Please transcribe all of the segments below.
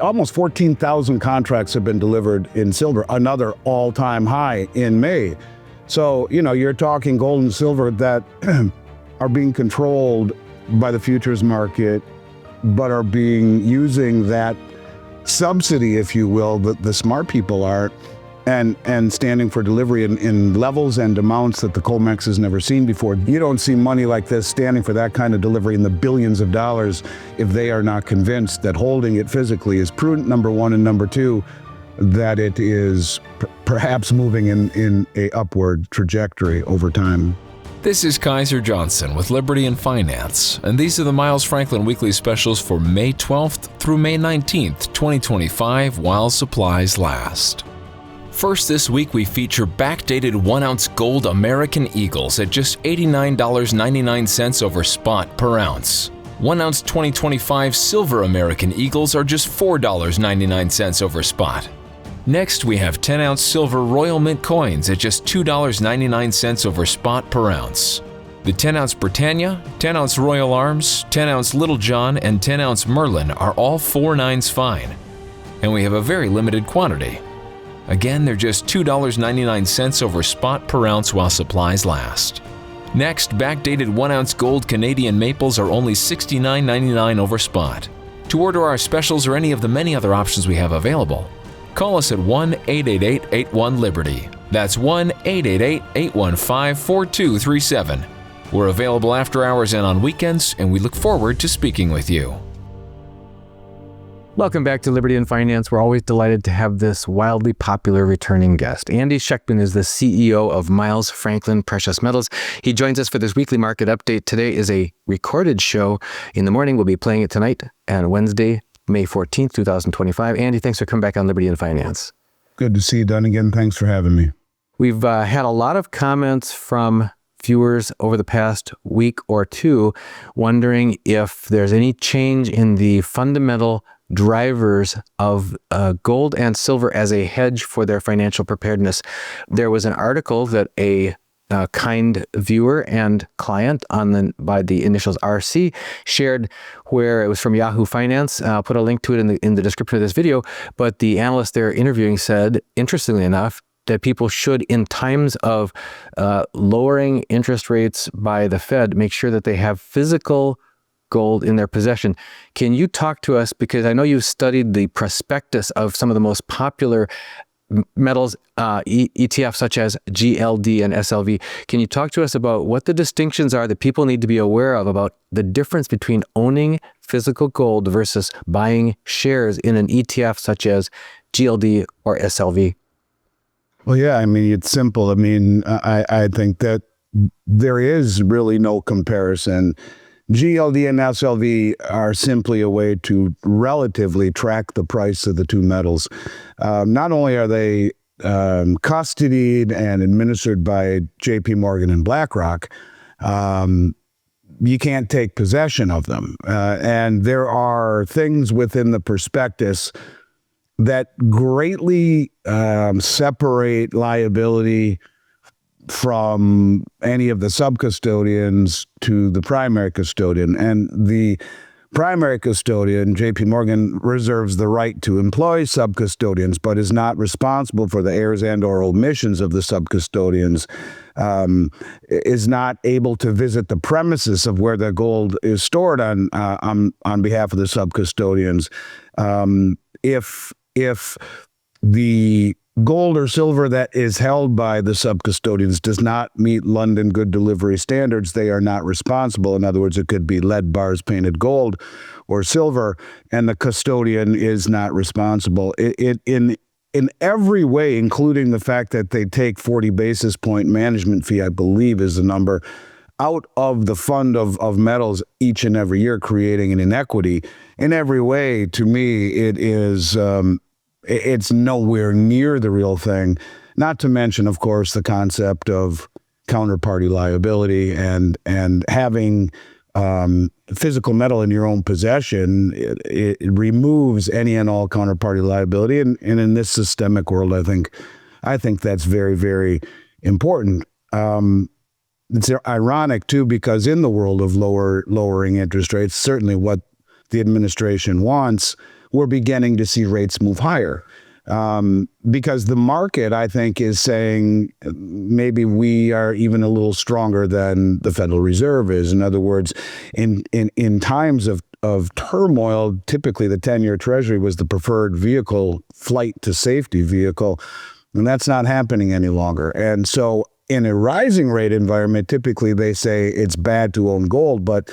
Almost 14,000 contracts have been delivered in silver, another all-time high in May. So, you're talking gold and silver that are being controlled by the futures market, but are using that subsidy, if you will, that the smart people are, and standing for delivery in levels and amounts that the COMEX has never seen before. You don't see money like this standing for that kind of delivery in the billions of dollars if they are not convinced that holding it physically is prudent, number one, and number two, that it is perhaps moving in a upward trajectory over time. This is Kaiser Johnson with Liberty and Finance, and these are the Miles Franklin Weekly Specials for May 12th through May 19th, 2025, while supplies last. First this week, we feature backdated 1-ounce gold American Eagles at just $89.99 over spot per ounce. 1-ounce 2025 silver American Eagles are just $4.99 over spot. Next, we have 10-ounce silver Royal Mint coins at just $2.99 over spot per ounce. The 10-ounce Britannia, 10-ounce Royal Arms, 10-ounce Little John, and 10-ounce Merlin are all 4.9s fine. And we have a very limited quantity. Again, they're just $2.99 over spot per ounce while supplies last. Next, backdated 1-ounce gold Canadian maples are only $69.99 over spot. To order our specials or any of the many other options we have available, call us at 1-888-81-LIBERTY. That's 1-888-815-4237. We're available after hours and on weekends, and we look forward to speaking with you. Welcome back to Liberty and Finance. We're always delighted to have this wildly popular returning guest. Andy Schectman is the CEO of Miles Franklin Precious Metals. He joins us for this weekly market update. Today is a recorded show. In the morning, we'll be playing it tonight and Wednesday, May 14th, 2025. Andy, thanks for coming back on Liberty and Finance. Good to see you, Dunnigan. Thanks for having me. We've had a lot of comments from viewers over the past week or two wondering if there's any change in the fundamental drivers of gold and silver as a hedge for their financial preparedness. There was an article that a kind viewer and client by the initials RC shared, where it was from Yahoo Finance. I'll put a link to it in the description of this video. But the analyst they're interviewing said, interestingly enough, that people should, in times of lowering interest rates by the Fed, make sure that they have physical gold in their possession. Can you talk to us, because I know you've studied the prospectus of some of the most popular metals ETFs such as GLD and SLV. Can you talk to us about what the distinctions are that people need to be aware of about the difference between owning physical gold versus buying shares in an ETF such as GLD or SLV? Well, yeah, I mean, it's simple. I mean, I think that there is really no comparison. GLD and SLV are simply a way to relatively track the price of the two metals. Not only are they custodied and administered by JP Morgan and BlackRock, you can't take possession of them. And there are things within the prospectus that greatly separate liability from any of the sub-custodians to the primary custodian. And the primary custodian, JP Morgan, reserves the right to employ sub-custodians, but is not responsible for the errors and or omissions of the sub-custodians, is not able to visit the premises of where the gold is stored on behalf of the sub-custodians. If the gold or silver that is held by the sub-custodians does not meet London good delivery standards, they are not responsible. In other words, it could be lead bars painted gold or silver, and the custodian is not responsible. In every way, including the fact that they take 40 basis point management fee, I believe is the number, out of the fund of metals each and every year, creating an inequity. In every way, to me, it is it's nowhere near the real thing. Not to mention, of course, the concept of counterparty liability and having physical metal in your own possession. It removes any and all counterparty liability, and in this systemic world, I think that's very, very important. It's ironic too, because in the world of lowering interest rates, certainly what the administration wants we're beginning to see rates move higher. Because the market, I think, is saying maybe we are even a little stronger than the Federal Reserve is. In other words, in times of turmoil, typically the 10-year Treasury was the preferred vehicle, flight to safety vehicle, and that's not happening any longer. And so in a rising rate environment, typically they say it's bad to own gold, but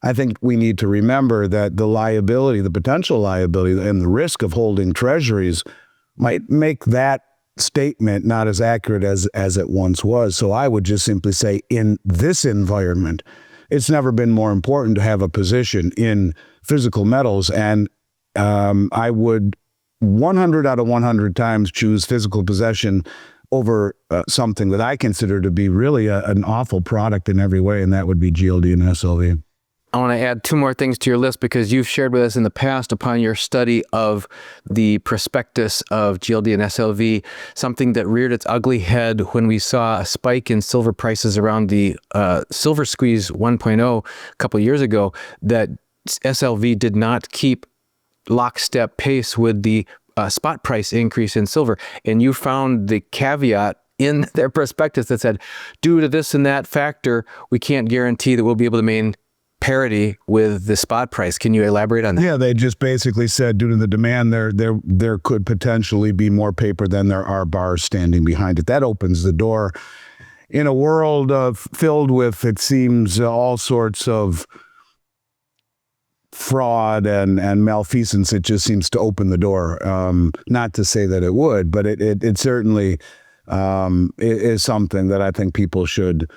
I think we need to remember that the liability, the potential liability and the risk of holding Treasuries might make that statement not as accurate as it once was. So I would just simply say in this environment, it's never been more important to have a position in physical metals. And I would 100 out of 100 times choose physical possession over something that I consider to be really an awful product in every way, and that would be GLD and SLV. I want to add two more things to your list because you've shared with us in the past upon your study of the prospectus of GLD and SLV, something that reared its ugly head when we saw a spike in silver prices around the silver squeeze 1.0 a couple of years ago, that SLV did not keep lockstep pace with the spot price increase in silver. And you found the caveat in their prospectus that said, due to this and that factor, we can't guarantee that we'll be able to maintain parity with the spot price. Can you elaborate on that? Yeah, they just basically said due to the demand, there could potentially be more paper than there are bars standing behind it. That opens the door. In a world filled with, it seems, all sorts of fraud and malfeasance, it just seems to open the door. Not to say that it would, but it certainly is something that I think people should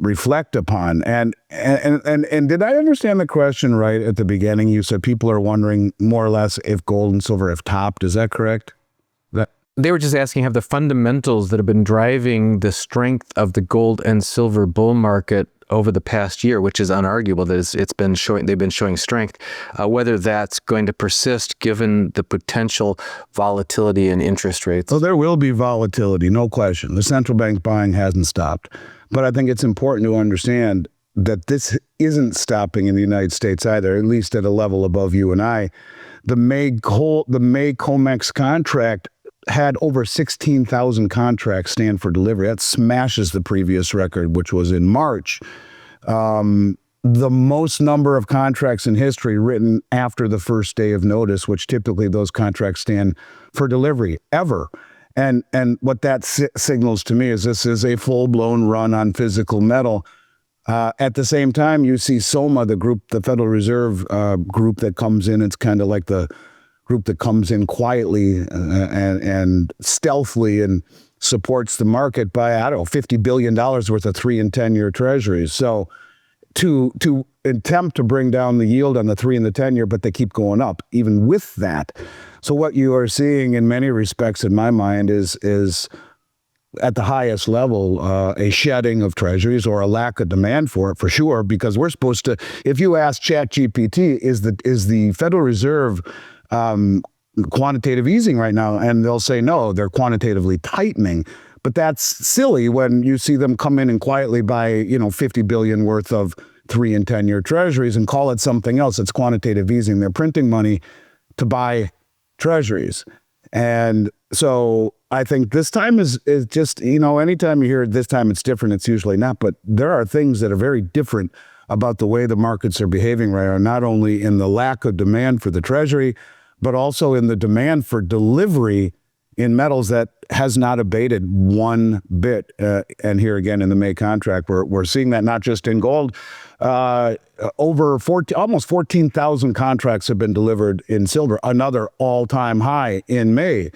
reflect upon. And did I understand the question right at the beginning? You said people are wondering more or less if gold and silver have topped. Is that correct? They were just asking, have the fundamentals that have been driving the strength of the gold and silver bull market over the past year, which is unarguable that they've been showing strength, whether that's going to persist given the potential volatility in interest rates? Well, there will be volatility, no question. The central bank buying hasn't stopped. But I think it's important to understand that this isn't stopping in the United States either, at least at a level above you and I. The May COMEX contract had over 16,000 contracts stand for delivery. That smashes the previous record, which was in March. The most number of contracts in history written after the first day of notice, which typically those contracts stand for delivery ever. And what that signals to me is this is a full-blown run on physical metal. At the same time, you see SOMA, the Federal Reserve group that comes in. It's kind of like the group that comes in quietly and stealthily and supports the market by, I don't know, $50 billion worth of 3 and 10-year treasuries. So to attempt to bring down the yield on the 3 and the 10-year, but they keep going up even with that. So what you are seeing in many respects, in my mind, is at the highest level, a shedding of treasuries or a lack of demand for it, for sure, because we're supposed to, if you ask ChatGPT, is the Federal Reserve quantitative easing right now? And they'll say, no, they're quantitatively tightening. But that's silly when you see them come in and quietly buy, $50 billion worth of 3 and 10-year treasuries and call it something else. It's quantitative easing. They're printing money to buy treasuries. And so I think this time is just, anytime you hear this time it's different, it's usually not. But there are things that are very different about the way the markets are behaving right now, not only in the lack of demand for the treasury, but also in the demand for delivery in metals that has not abated one bit. And here again in the May contract, we're seeing that not just in gold. Almost 14,000 contracts have been delivered in silver, another all-time high in May.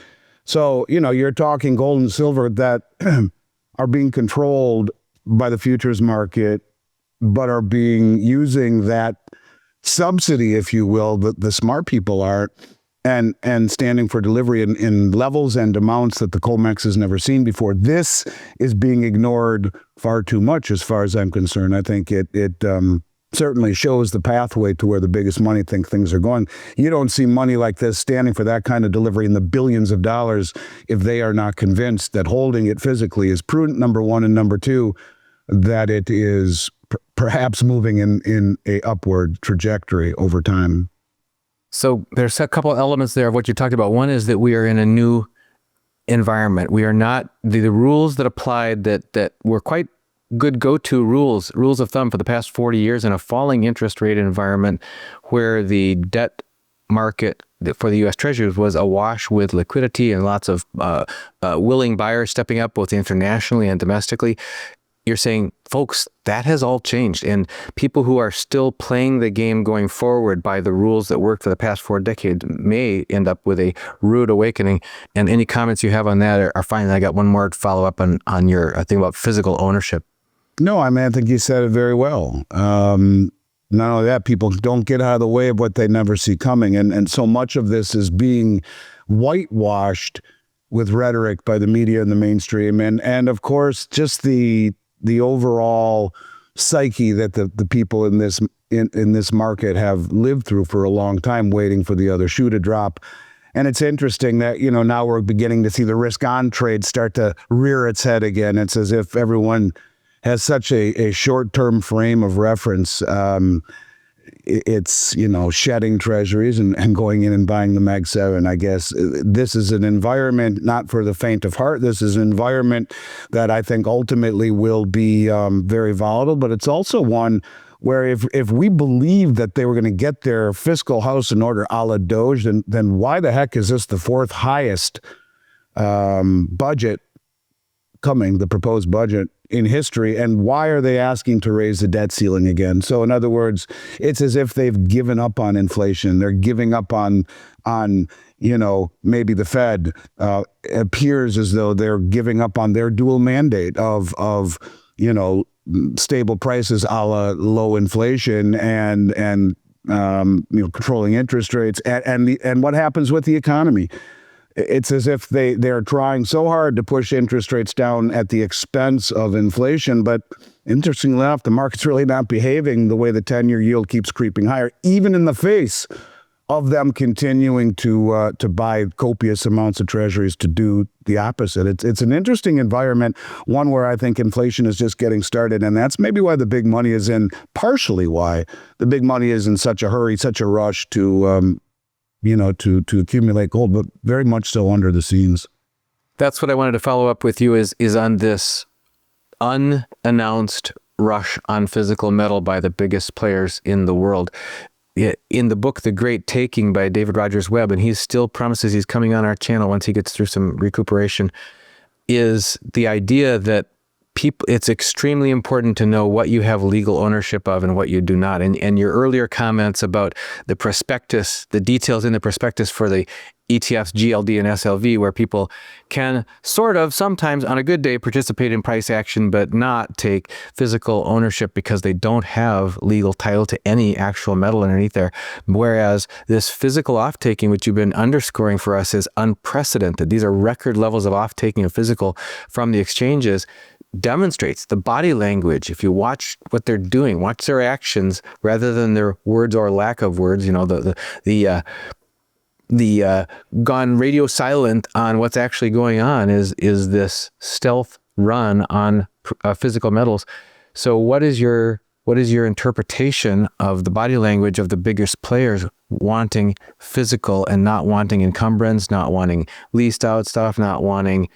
So, you're talking gold and silver that are being controlled by the futures market, but are using that subsidy, if you will, the smart people are, and standing for delivery in levels and amounts that the COMEX has never seen before. This is being ignored far too much as far as I'm concerned. I think it certainly shows the pathway to where the biggest money think things are going. You don't see money like this standing for that kind of delivery in the billions of dollars if they are not convinced that holding it physically is prudent, number one, and number two, that it is perhaps moving in a upward trajectory over time. So there's a couple elements there of what you talked about. One is that we are in a new environment. We are not the rules that applied that were quite good go-to rules of thumb for the past 40 years in a falling interest rate environment where the debt market for the U.S. Treasuries was awash with liquidity and lots of willing buyers stepping up both internationally and domestically. You're saying, folks, that has all changed. And people who are still playing the game going forward by the rules that worked for the past 4 decades may end up with a rude awakening. And any comments you have on that are fine. I got one more to follow up on your thing about physical ownership. No, I mean, I think you said it very well. Not only that, people don't get out of the way of what they never see coming. And so much of this is being whitewashed with rhetoric by the media and the mainstream. And of course, just the overall psyche that the people in this market have lived through for a long time, waiting for the other shoe to drop. And it's interesting that, now we're beginning to see the risk on trade start to rear its head again. It's as if everyone has such a short-term frame of reference. It's, shedding treasuries and going in and buying the Mag 7, I guess. This is an environment not for the faint of heart. This is an environment that I think ultimately will be very volatile, but it's also one where if we believe that they were going to get their fiscal house in order a la Doge, then why the heck is this the 4th highest budget coming, the proposed budget in history, and why are they asking to raise the debt ceiling again? So in other words, it's as if they've given up on inflation. They're giving up on maybe the Fed. It appears as though they're giving up on their dual mandate of stable prices a la low inflation and controlling interest rates and what happens with the economy. It's as if they're trying so hard to push interest rates down at the expense of inflation. But interestingly enough, the market's really not behaving the way the 10-year yield keeps creeping higher, even in the face of them continuing to buy copious amounts of treasuries to do the opposite. It's an interesting environment, one where I think inflation is just getting started. And that's maybe why the big money is in, partially why the big money is in such a hurry, such a rush to accumulate gold, but very much so under the scenes. That's what I wanted to follow up with you is on this unannounced rush on physical metal by the biggest players in the world. In the book, The Great Taking by David Rogers Webb, and he still promises he's coming on our channel once he gets through some recuperation, is the idea that it's extremely important to know what you have legal ownership of and what you do not. And your earlier comments about the prospectus, the details in the prospectus for the ETFs, GLD and SLV, where people can sort of sometimes on a good day participate in price action, but not take physical ownership because they don't have legal title to any actual metal underneath there. Whereas this physical off-taking, which you've been underscoring for us, is unprecedented. These are record levels of off-taking of physical from the exchanges. Demonstrates the body language. If you watch what they're doing, watch their actions rather than their words or lack of words, the gone radio silent on what's actually going on is this stealth run on physical metals. So what is your interpretation of the body language of the biggest players wanting physical and not wanting encumbrance, not wanting leased out stuff, not wanting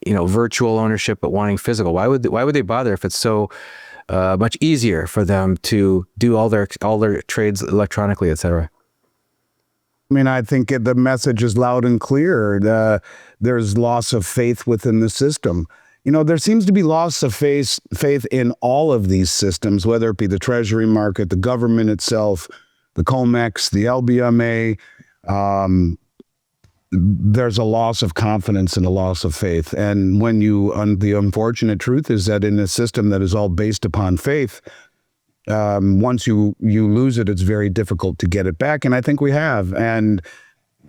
virtual ownership, but wanting physical? Why would they bother if it's so much easier for them to do all their trades electronically, et cetera? I mean, I think the message is loud and clear. There's loss of faith within the system. There seems to be loss of faith in all of these systems, whether it be the Treasury market, the government itself, the COMEX, the LBMA. There's a loss of confidence and a loss of faith. And when the unfortunate truth is that in a system that is all based upon faith, once you lose it, it's very difficult to get it back. And I think we have. And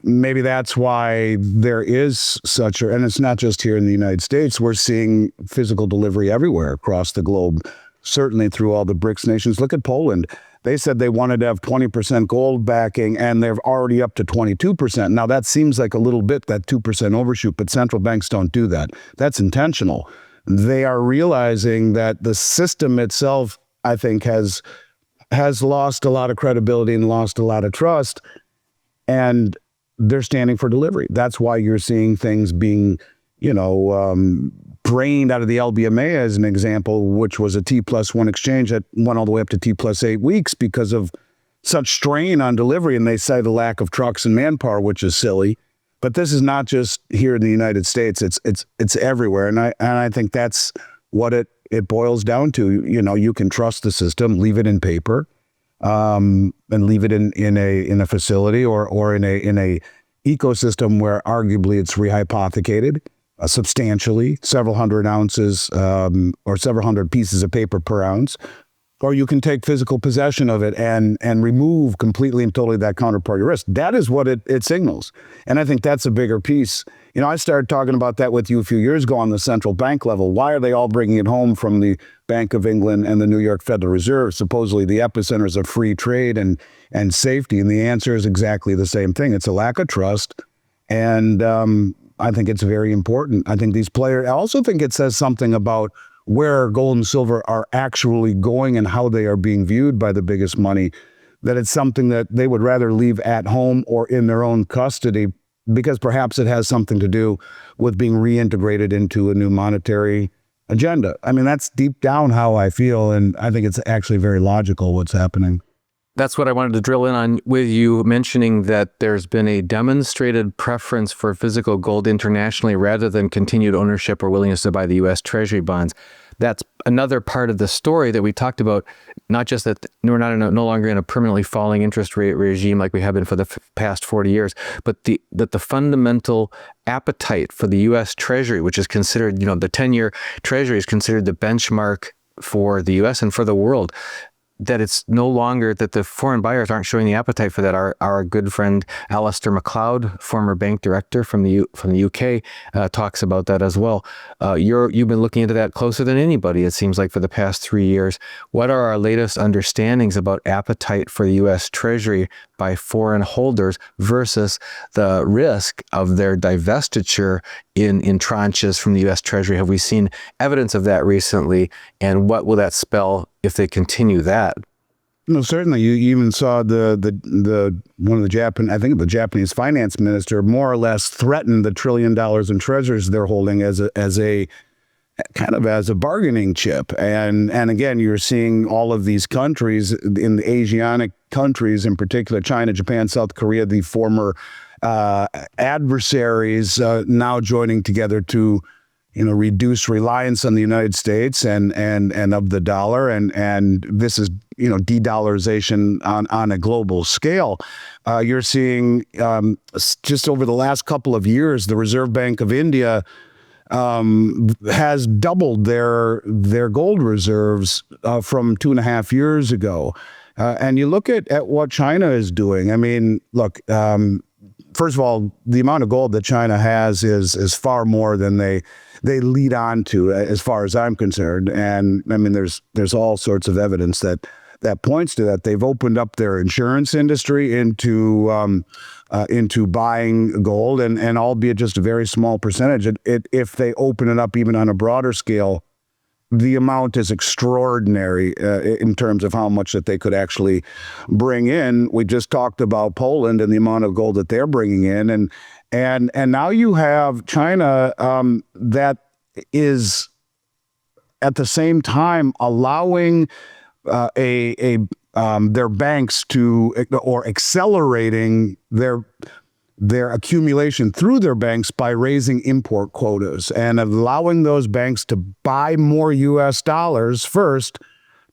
maybe that's why there is and it's not just here in the United States, we're seeing physical delivery everywhere across the globe, certainly through all the BRICS nations. Look at Poland. They said they wanted to have 20% gold backing, and they're already up to 22%. Now, that seems like a little bit, that 2% overshoot, but central banks don't do that. That's intentional. They are realizing that the system itself, I think, has lost a lot of credibility and lost a lot of trust. and they're standing for delivery. That's why you're seeing things being, drained out of the LBMA as an example, which was a T+1 exchange that went all the way up to T+8 weeks because of such strain on delivery. And they say the lack of trucks and manpower, which is silly. But this is not just here in the United States. It's everywhere. And I think that's what it boils down to. You can trust the system, leave it in paper, and leave it in a facility or in a ecosystem where arguably it's rehypothecated substantially, several hundred ounces or several hundred pieces of paper per ounce. Or you can take physical possession of it and remove completely and totally that counterparty risk. That is what it signals. And I think that's a bigger piece. I started talking about that with you a few years ago on the central bank level. Why are they all bringing it home from the Bank of England and the New York Federal Reserve, supposedly the epicenters of free trade and safety? And the answer is exactly the same thing. It's a lack of trust. And I think it's very important. I think these players, I also think it says something about where gold and silver are actually going and how they are being viewed by the biggest money, that it's something that they would rather leave at home or in their own custody, because perhaps it has something to do with being reintegrated into a new monetary agenda. I mean, that's deep down how I feel, and I think it's actually very logical what's happening. That's what I wanted to drill in on with you, mentioning that there's been a demonstrated preference for physical gold internationally rather than continued ownership or willingness to buy the U.S. Treasury bonds. That's another part of the story that we talked about, not just that we're no longer in a permanently falling interest rate regime like we have been for the past 40 years, but that the fundamental appetite for the U.S. Treasury, which is considered, the 10-year Treasury is considered the benchmark for the U.S. and for the world, that it's no longer that the foreign buyers aren't showing the appetite for that. Our good friend Alistair MacLeod, former bank director from the UK, talks about that as well. You've been looking into that closer than anybody, it seems like, for the past 3 years. What are our latest understandings about appetite for the U.S. Treasury by foreign holders versus the risk of their divestiture in tranches from the U.S. Treasury? Have we seen evidence of that recently? And what will that spell if they continue that? No, certainly. You even saw the Japanese finance minister more or less threaten the $1 trillion in treasuries they're holding as a kind of as a bargaining chip. And again, you're seeing all of these countries in the Asiatic countries, in particular China, Japan, South Korea, the former adversaries, now joining together to reduce reliance on the United States and of the dollar, and this is de-dollarization on a global scale. You're seeing just over the last couple of years, the Reserve Bank of India has doubled their gold reserves from 2.5 years ago. And you look at what China is doing. I mean, look, first of all, the amount of gold that China has is far more than they lead on to, as far as I'm concerned. And I mean, there's all sorts of evidence that points to that. They've opened up their insurance industry into buying gold, and albeit just a very small percentage. If they open it up even on a broader scale, the amount is extraordinary in terms of how much that they could actually bring in. We just talked about Poland and the amount of gold that they're bringing in, and now you have China that is at the same time allowing their banks to, or accelerating their accumulation through their banks by raising import quotas and allowing those banks to buy more U.S. dollars first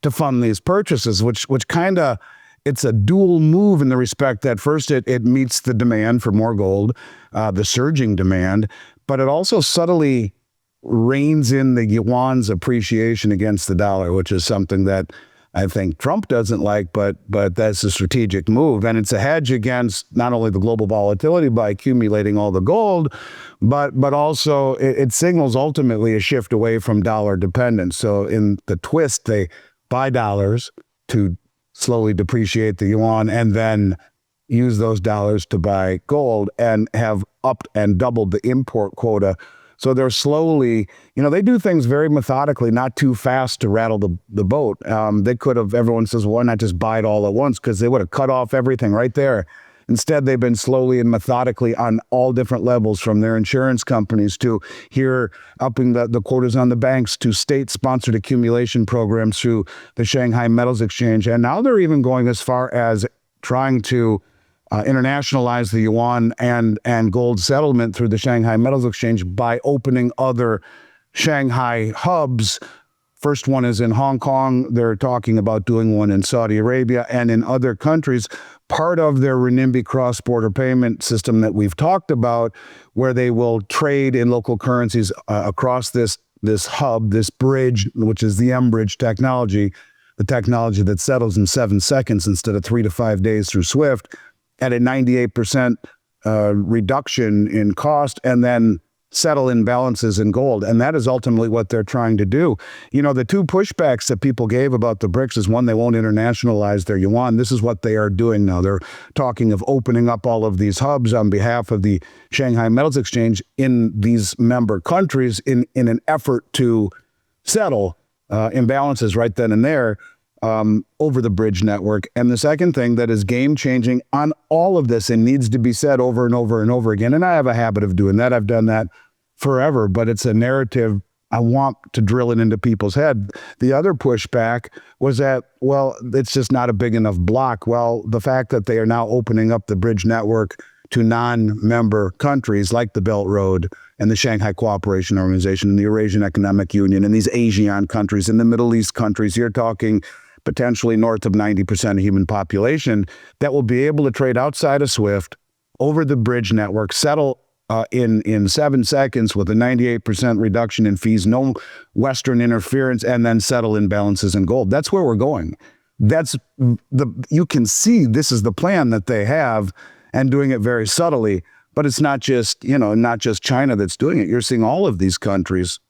to fund these purchases, which kind of, it's a dual move in the respect that first it meets the demand for more gold, the surging demand, but it also subtly reins in the yuan's appreciation against the dollar, which is something that I think Trump doesn't like, but that's a strategic move. And it's a hedge against not only the global volatility by accumulating all the gold, but also it signals ultimately a shift away from dollar dependence. So in the twist, they buy dollars to slowly depreciate the yuan and then use those dollars to buy gold and have upped and doubled the import quota. So they're slowly, they do things very methodically, not too fast to rattle the boat. They could have, everyone says, well, why not just buy it all at once? Because they would have cut off everything right there. Instead, they've been slowly and methodically on all different levels, from their insurance companies to here upping the quotas on the banks to state-sponsored accumulation programs through the Shanghai Metals Exchange. And now they're even going as far as trying to internationalize the yuan and gold settlement through the Shanghai Metals Exchange by opening other Shanghai hubs. First one is in Hong Kong. They're talking about doing one in Saudi Arabia and in other countries. Part of their renminbi cross-border payment system that we've talked about, where they will trade in local currencies across this hub, this bridge, which is the M-Bridge technology, the technology that settles in 7 seconds instead of 3 to 5 days through SWIFT, at a 98% reduction in cost, and then settle imbalances in gold. And that is ultimately what they're trying to do. You know, the two pushbacks that people gave about the BRICS is, one, they won't internationalize their yuan. This is what they are doing now. They're talking of opening up all of these hubs on behalf of the Shanghai Metals Exchange in these member countries in an effort to settle imbalances right then and there over the bridge network. And the second thing that is game-changing on all of this and needs to be said over and over and over again, and I have a habit of doing that, I've done that forever, but it's a narrative I want to drill it into people's head. The other pushback was that, well, it's just not a big enough block. Well, the fact that they are now opening up the bridge network to non-member countries like the Belt Road and the Shanghai Cooperation Organization and the Eurasian Economic Union and these ASEAN countries and the Middle East countries, you're talking potentially north of 90% of human population that will be able to trade outside of SWIFT over the bridge network, settle in 7 seconds with a 98% reduction in fees, no Western interference, and then settle imbalances in gold. That's where we're going. You can see this is the plan that they have, and doing it very subtly. But it's not just China that's doing it. You're seeing all of these countries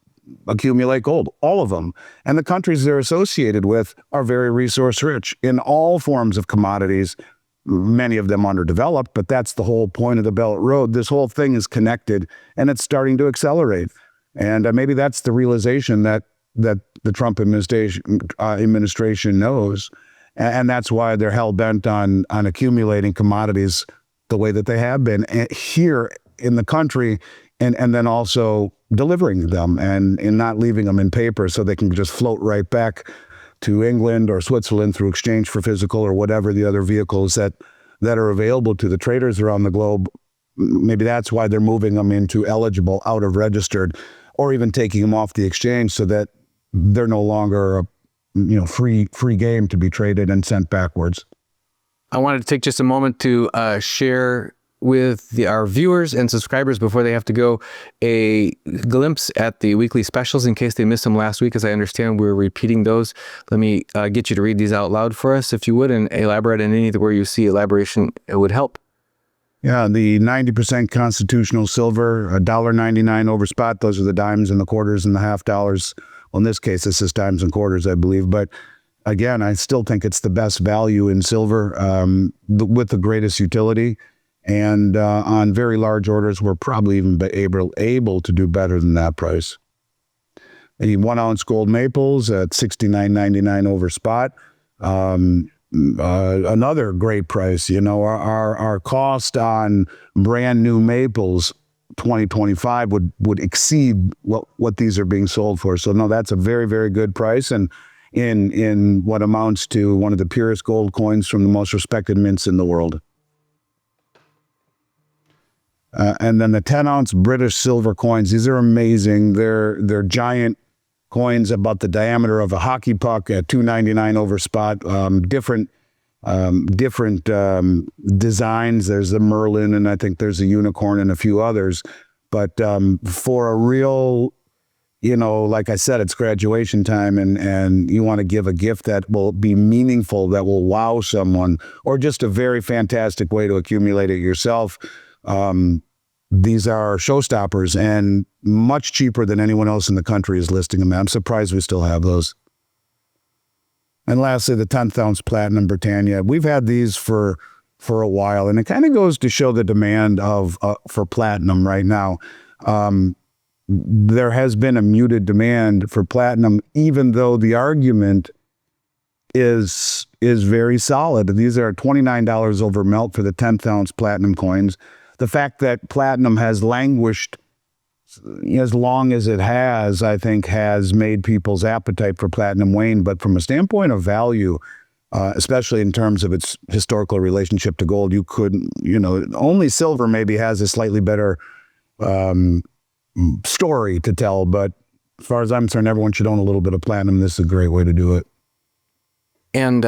accumulate gold, all of them. And the countries they're associated with are very resource rich in all forms of commodities, many of them underdeveloped, but that's the whole point of the Belt Road. This whole thing is connected, and it's starting to accelerate. And maybe that's the realization that the Trump administration knows. And that's why they're hell-bent on accumulating commodities the way that they have been here in the country, and then also delivering them and not leaving them in paper so they can just float right back to England or Switzerland through exchange for physical or whatever the other vehicles that are available to the traders around the globe. Maybe that's why they're moving them into eligible, out of registered, or even taking them off the exchange so that they're no longer a free game to be traded and sent backwards. I wanted to take just a moment to share with our viewers and subscribers before they have to go a glimpse at the weekly specials in case they missed them last week. As I understand, we're repeating those. Let me get you to read these out loud for us, if you would, and elaborate on any where you see elaboration. It would help. Yeah, the 90% constitutional silver, $1.99 over spot. Those are the dimes and the quarters and the half dollars. Well, in this case, this is dimes and quarters, I believe. But again, I still think it's the best value in silver with the greatest utility. And on very large orders, we're probably even able to do better than that price. The 1 ounce gold maples at $69.99 over spot. Another great price. Our cost on brand new maples 2025 would exceed what these are being sold for. So no, that's a very, very good price. And in what amounts to one of the purest gold coins from the most respected mints in the world. And then the 10 ounce British silver coins. These are amazing. They're giant coins about the diameter of a hockey puck at $2.99 over spot. Different designs. There's the Merlin, and I think there's a unicorn and a few others. But for a real, like I said, it's graduation time, and you want to give a gift that will be meaningful, that will wow someone, or just a very fantastic way to accumulate it yourself. These are showstoppers and much cheaper than anyone else in the country is listing them. I'm surprised we still have those. And lastly, the 10th ounce platinum Britannia. We've had these for a while, and it kind of goes to show the demand for platinum right now. There has been a muted demand for platinum, even though the argument is is very solid. These are $29 over melt for the 10th ounce platinum coins. The fact that platinum has languished as long as it has, I think, has made people's appetite for platinum wane. But from a standpoint of value, especially in terms of its historical relationship to gold, you couldn't, only silver maybe has a slightly better story to tell. But as far as I'm concerned, everyone should own a little bit of platinum. This is a great way to do it. And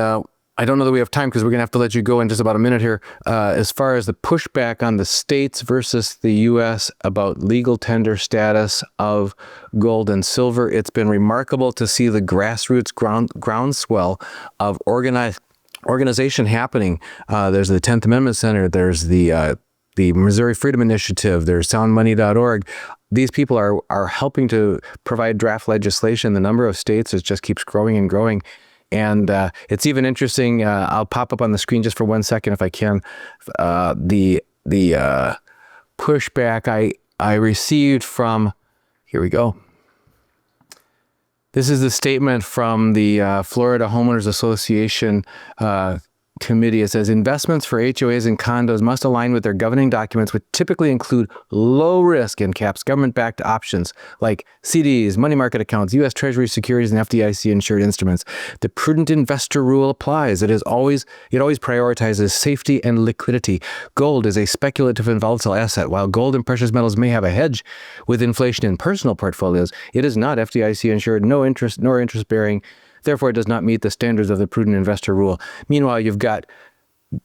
I don't know that we have time because we're going to have to let you go in just about a minute here. As far as the pushback on the states versus the U.S. about legal tender status of gold and silver, it's been remarkable to see the grassroots groundswell of organization happening. There's the 10th Amendment Center. There's the Missouri Freedom Initiative. There's soundmoney.org. These people are helping to provide draft legislation. The number of states just keeps growing and growing. And it's even interesting. I'll pop up on the screen just for 1 second if I can. The pushback I received from, here we go. This is the statement from the Florida Homeowners Association committee. It says investments for HOAs and condos must align with their governing documents, which typically include low risk and caps government-backed options like CDs, money market accounts, U.S. Treasury securities, and FDIC insured instruments. The prudent investor rule applies. It always prioritizes safety and liquidity. Gold is a speculative and volatile asset. While gold and precious metals may have a hedge with inflation in personal portfolios, it is not FDIC insured, no interest nor interest bearing. Therefore, it does not meet the standards of the prudent investor rule. Meanwhile, you've got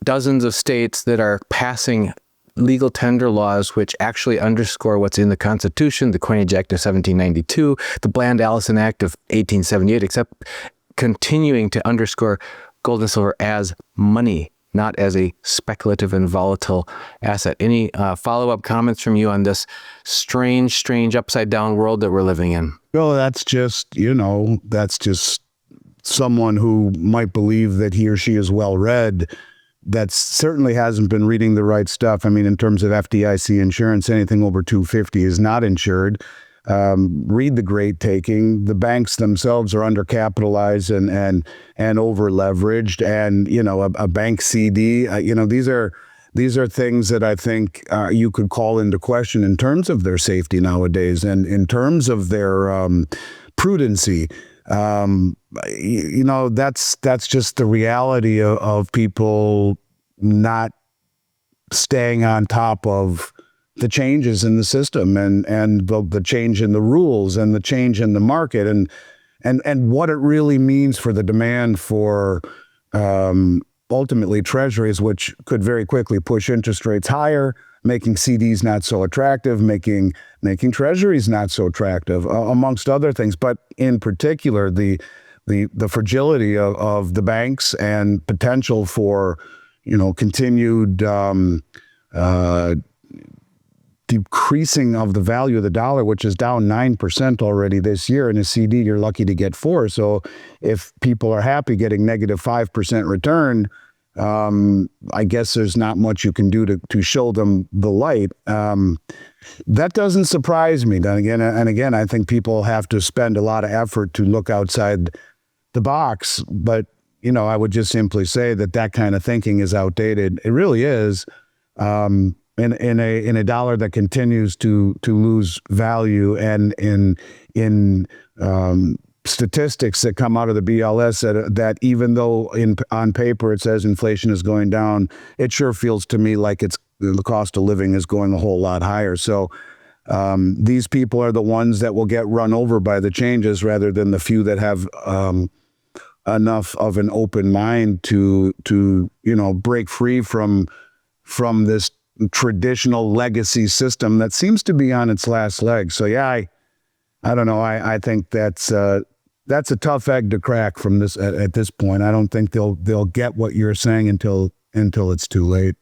dozens of states that are passing legal tender laws which actually underscore what's in the Constitution, the Coinage Act of 1792, the Bland-Allison Act of 1878, except continuing to underscore gold and silver as money, not as a speculative and volatile asset. Any follow-up comments from you on this strange upside-down world that we're living in? Well, that's just someone who might believe that he or she is well-read that certainly hasn't been reading the right stuff. I mean, in terms of FDIC insurance, anything over 250 is not insured. Read the Great Taking. The banks themselves are undercapitalized and over-leveraged, and a bank CD. These are things that I think you could call into question in terms of their safety nowadays, and in terms of their prudency. That's just the reality of people not staying on top of the changes in the system and the change in the rules and the change in the market and what it really means for the demand for ultimately Treasuries, which could very quickly push interest rates higher, making CDs not so attractive, making Treasuries not so attractive, amongst other things. But in particular, the fragility of the banks and potential for continued decreasing of the value of the dollar, which is down 9% already this year. In a CD, you're lucky to get 4%. So if people are happy getting negative 5% return, I guess there's not much you can do to show them the light. That doesn't surprise me. Then again, I think people have to spend a lot of effort to look outside the box. But I would just simply say that kind of thinking is outdated. It really is. In a dollar that continues to lose value, and in statistics that come out of the BLS that even though on paper it says inflation is going down, it sure feels to me like the cost of living is going a whole lot higher. So these people are the ones that will get run over by the changes rather than the few that have enough of an open mind to break free from this traditional legacy system that seems to be on its last leg. So yeah, I don't know. I think that's a tough egg to crack from this at this point. I don't think they'll get what you're saying until it's too late.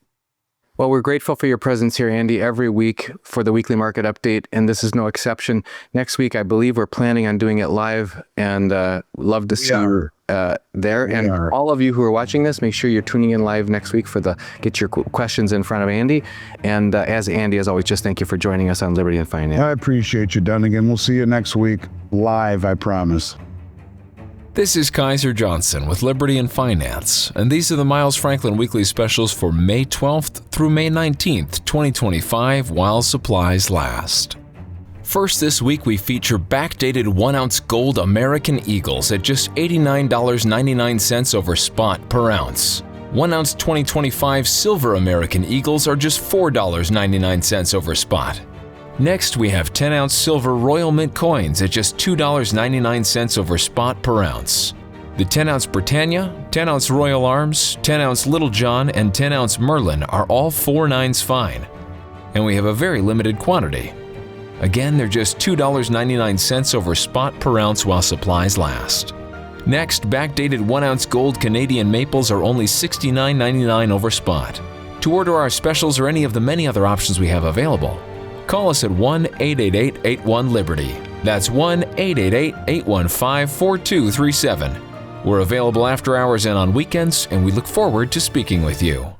Well, we're grateful for your presence here, Andy, every week for the weekly market update, and this is no exception. Next week, I believe we're planning on doing it live, and love to see you there. And all of you who are watching this, make sure you're tuning in live next week get your questions in front of Andy. And as Andy, as always, just thank you for joining us on Liberty and Finance. I appreciate you, Dunnigan. We'll see you next week live, I promise. This is Kaiser Johnson with Liberty and Finance, and these are the Miles Franklin Weekly Specials for May 12th through May 19th, 2025, while supplies last. First this week, we feature backdated 1-ounce gold American Eagles at just $89.99 over spot per ounce. 1-ounce 2025 silver American Eagles are just $4.99 over spot. Next, we have 10-ounce silver Royal Mint coins at just $2.99 over spot per ounce. The 10-ounce Britannia, 10-ounce Royal Arms, 10-ounce Little John, and 10-ounce Merlin are all 4.9s fine. And we have a very limited quantity. Again, they're just $2.99 over spot per ounce while supplies last. Next, backdated 1-ounce gold Canadian maples are only $69.99 over spot. To order our specials or any of the many other options we have available, call us at 1-888-81-LIBERTY. That's 1-888-815-4237. We're available after hours and on weekends, and we look forward to speaking with you.